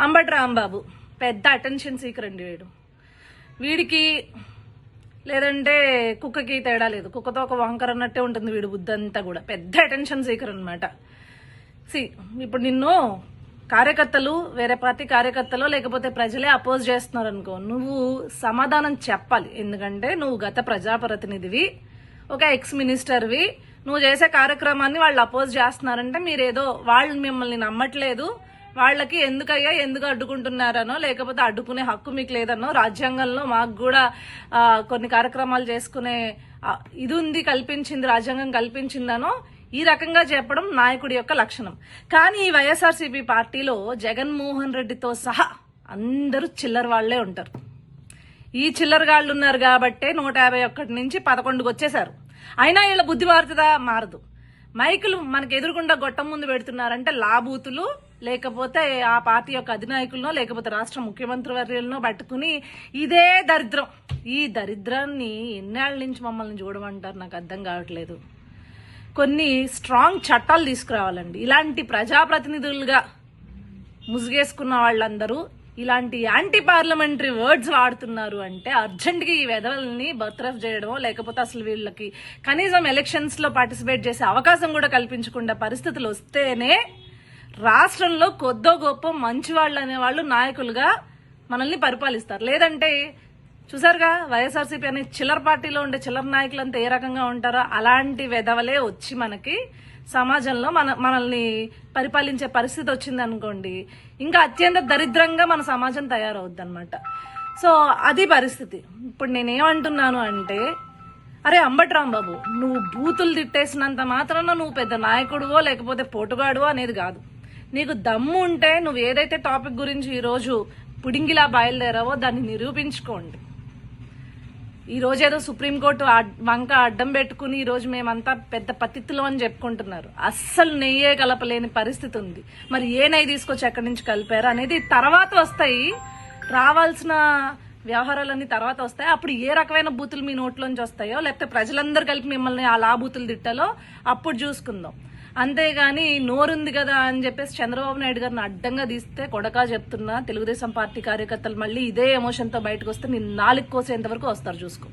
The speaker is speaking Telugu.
అంబటి రాంబాబు పెద్ద అటెన్షన్ సీకర్ అండి వీడికి లేదంటే కుక్కకి తేడా లేదు. కుక్కతో ఒక వంకర అన్నట్టే ఉంటుంది వీడి బుద్ధి అంతా కూడా. పెద్ద అటెన్షన్ సీకర్ అనమాట. ఇప్పుడు నిన్ను కార్యకర్తలు, వేరే పార్టీ కార్యకర్తలు లేకపోతే ప్రజలే అపోజ్ చేస్తున్నారు అనుకో, నువ్వు సమాధానం చెప్పాలి. ఎందుకంటే నువ్వు గత ప్రజాప్రతినిధివి, ఒక ఎక్స్ మినిస్టర్వి. నువ్వు చేసే కార్యక్రమాన్ని వాళ్ళు అపోజ్ చేస్తున్నారంటే మీరేదో వాళ్ళు మిమ్మల్ని నమ్మట్లేదు, వాళ్ళకి ఎందుకు అడ్డుకుంటున్నారనో లేకపోతే అడ్డుకునే హక్కు మీకు లేదనో, రాజ్యాంగంలో మాకు కూడా కొన్ని కార్యక్రమాలు చేసుకునే ఇది ఉంది, కల్పించింది, రాజ్యాంగం కల్పించిందనో ఈ రకంగా చెప్పడం నాయకుడి యొక్క లక్షణం. కానీ ఈ వైఎస్ఆర్సీపీ పార్టీలో జగన్మోహన్ రెడ్డితో సహా అందరూ చిల్లర వాళ్లే ఉంటారు. ఈ చిల్లరగాళ్లు ఉన్నారు కాబట్టే 151 నుంచి 11కు వచ్చేశారు. అయినా వీళ్ళ బుద్ధి మారుతుందా? మారదు. మైకులు మనకు ఎదురుకుండా గొట్టం ముందు పెడుతున్నారంటే లాబూతులు, లేకపోతే ఆ పార్టీ యొక్క అధినాయకులనో లేకపోతే రాష్ట్ర ముఖ్యమంత్రి వర్యులనో పట్టుకుని ఇదే దరిద్రం. ఈ దరిద్రాన్ని ఎన్నేళ్ల నుంచి మమ్మల్ని చూడమంటారు నాకు అర్థం కావట్లేదు. కొన్ని స్ట్రాంగ్ చట్టాలు తీసుకురావాలండి. ఇలాంటి ప్రజాప్రతినిధులుగా ముసుగేసుకున్న వాళ్ళందరూ ఇలాంటి యాంటీ పార్లమెంటరీ వర్డ్స్ వాడుతున్నారు అంటే అర్జెంట్గా ఈ వెధవల్ని బర్తరఫ్ చేయడమో లేకపోతే అసలు వీళ్ళకి కనీసం ఎలక్షన్స్ లో పార్టిసిపేట్ చేసే అవకాశం కూడా కల్పించకుండా పరిస్థితులు వస్తేనే రాష్ట్రంలో కొద్దో గొప్ప మంచి వాళ్ళు అనేవాళ్ళు నాయకులుగా మనల్ని పరిపాలిస్తారు. లేదంటే చూసారుగా వైఎస్ఆర్సీపీ అనే చిల్లర పార్టీలో ఉండే చిల్లర నాయకులంతా ఏ రకంగా ఉంటారో అలాంటి వెధవలే వచ్చి మనకి సమాజంలో మనల్ని పరిపాలించే పరిస్థితి వచ్చింది అనుకోండి, ఇంకా అత్యంత దరిద్రంగా మన సమాజం తయారవుద్ది అనమాట. సో అది పరిస్థితి. ఇప్పుడు నేనేమంటున్నాను అంటే, అరే అంబటి రాంబాబు, నువ్వు బూతులు తిట్టేసినంత మాత్రాన నువ్వు పెద్ద నాయకుడువో లేకపోతే పోటుగాడువో అనేది కాదు. నీకు దమ్ము ఉంటే నువ్వు ఏదైతే టాపిక్ గురించి ఈరోజు పుడింగిలా బయలుదేరావో దాన్ని నిరూపించుకోండి. ఈ రోజు ఏదో సుప్రీంకోర్టు వంక అడ్డం పెట్టుకుని ఈ రోజు మేమంతా పెద్ద పతిత్తులు అని చెప్పుకుంటున్నారు. అస్సలు నెయ్యే కలపలేని పరిస్థితి ఉంది. మరి ఏ నెయ్యి తీసుకొచ్చి ఎక్కడి నుంచి కలిపారు అనేది తర్వాత వస్తాయి. రావాల్సిన వ్యవహారాలన్నీ తర్వాత వస్తాయి. అప్పుడు ఏ రకమైన బూతులు మీ నోట్లోంచి వస్తాయో లేకపోతే ప్రజలందరూ కలిపి మిమ్మల్ని అలా బూతులు తిట్టాలో అప్పుడు చూసుకుందాం. అంతేగాని నోరుంది కదా అని చెప్పేసి చంద్రబాబు నాయుడు గారిని అడ్డంగా తీస్తే కొడకా చెప్తున్నా, తెలుగుదేశం పార్టీ కార్యకర్తలు మళ్ళీ ఇదే ఎమోషన్తో బయటకు వస్తే నేను 4 కోసేంత వరకు వస్తారు, చూసుకో.